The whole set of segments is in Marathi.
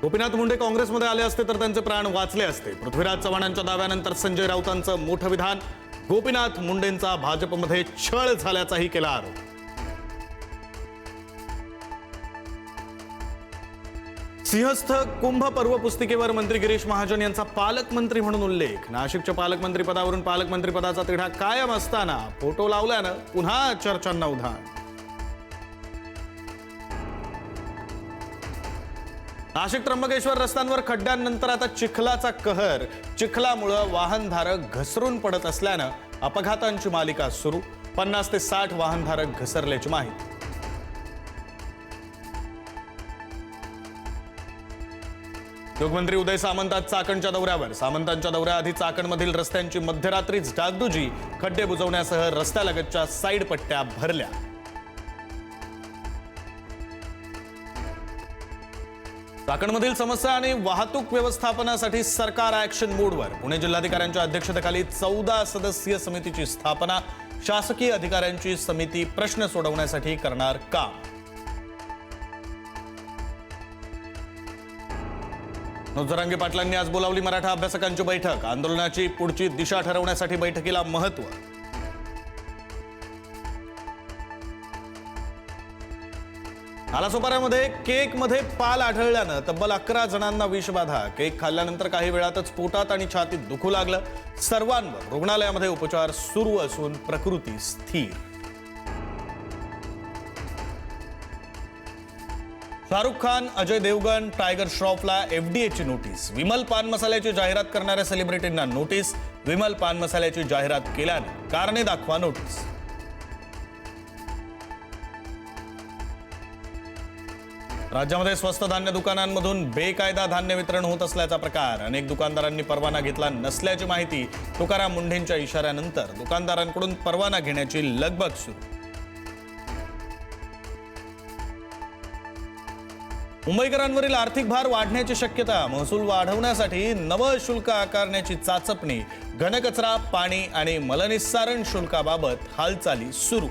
गोपीनाथ मुंडे काँग्रेसमध्ये आले असते तर त्यांचे प्राण वाचले असते। पृथ्वीराज चव्हाणांच्या दाव्यानंतर संजय राऊतांचं मोठं विधान। गोपीनाथ मुंडेंचा भाजपमध्ये छळ झाल्याचाही केला आरोप। सिंहस्थ कुंभ पर्व पुस्तिकेवर मंत्री गिरीश महाजन यांचा पालकमंत्री म्हणून उल्लेख। नाशिकच्या पालकमंत्री पदावरून पालकमंत्री पदाचा तिढा कायम असताना फोटो लावल्यानं पुन्हा चर्चांना उधाण। नाशिक त्र्यंबकेश्वर रस्त्यांवर खड्ड्यांनंतर आता चिखलाचा कहर। चिखलामुळे वाहनधारक घसरून पडत असल्यानं अपघातांची मालिका सुरू। 50 ते 60 वाहनधारक घसरल्याची माहिती। उद्योगमंत्री उदय सामंत आज चाकणच्या दौऱ्यावर। सामंतांच्या दौऱ्याआधी चाकणमधील रस्त्यांची मध्यरात्रीच डागडुजी। खड्डे बुजवण्यासह रस्त्यालगतच्या साईड पट्ट्या भरल्या। चाकणमधील समस्या आणि वाहतूक व्यवस्थापनासाठी सरकार ॲक्शन मोडवर। पुणे जिल्हाधिकाऱ्यांच्या अध्यक्षतेखाली 14 सदस्यीय समितीची स्थापना। शासकीय अधिकाऱ्यांची समिती प्रश्न सोडवण्यासाठी करणार काम। जरांगे पाटलांनी आज बोलावली मराठा अभ्यासकांची बैठक। आंदोलनाची पुढची दिशा ठरवण्यासाठी बैठकीला महत्त्व। नालासोपाऱ्यामध्ये केकमध्ये पाल आढळल्यानं तब्बल 11 जणांना विषबाधा। केक खाल्ल्यानंतर काही वेळातच पोटात आणि छातीत दुखू लागलं। सर्वांवर रुग्णालयामध्ये उपचार सुरू असून प्रकृती स्थिर। शाहरुख खान, अजय देवगण, टायगर श्रॉफला एफडीएची नोटीस। विमल पान मसाल्याची जाहिरात करणाऱ्या सेलिब्रिटींना नोटीस। विमल पान मसाल्याची जाहिरात केल्याने कारणे दाखवा नोटीस। राज्यामध्ये स्वस्त धान्य दुकानांमधून बेकायदा धान्य वितरण होत असल्याचा प्रकार। अनेक दुकानदारांनी परवाना घेतला नसल्याची माहिती। तुकाराम मुंढेंच्या इशाऱ्यानंतर दुकानदारांकडून परवाना घेण्याची लगबग सुरू। मुंबईकरांवरील आर्थिक भार वाढण्याची शक्यता। महसूल वाढवण्यासाठी नवं शुल्क आकारण्याची चाचपणी। घनकचरा, पाणी आणि मलनिस्सारण शुल्काबाबत हालचाली सुरू।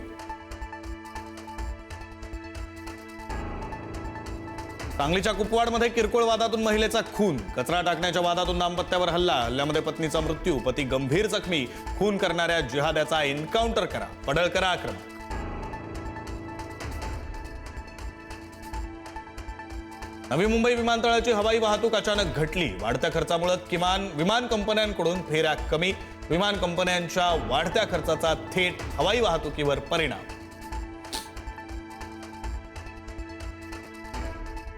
सांगलीच्या कुपवाडमध्ये किरकोळ वादातून महिलेचा खून। कचरा टाकण्याच्या वादातून दाम्पत्यावर हल्ला। हल्ल्यामध्ये पत्नीचा मृत्यू, पती गंभीर जखमी। खून करणाऱ्या जिहाद्याचा एन्काउंटर करा, पडळकरा आक्रमक। नवी मुंबई विमानतळाची हवाई वाहतूक अचानक घटली। वाढत्या खर्चामुळे विमान कंपन्यांकडून फेऱ्या कमी। विमान कंपन्यांच्या वाढत्या खर्चाचा थेट हवाई वाहतुकीवर परिणाम।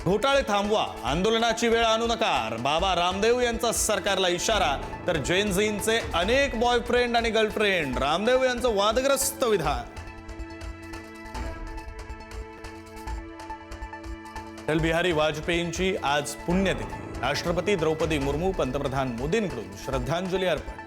घोटाळे थांबवा, आंदोलनाची वेळ आणू नका। बाबा रामदेव यांचा सरकारला इशारा। तर जेन झींचे अनेक बॉयफ्रेंड आणि गर्लफ्रेंड। रामदेव यांचं वादग्रस्त विधान। अटल बिहारी वाजपेयींची आज पुण्यतिथी। राष्ट्रपती द्रौपदी मुर्मू, पंतप्रधान मोदींकडून श्रद्धांजली अर्पण।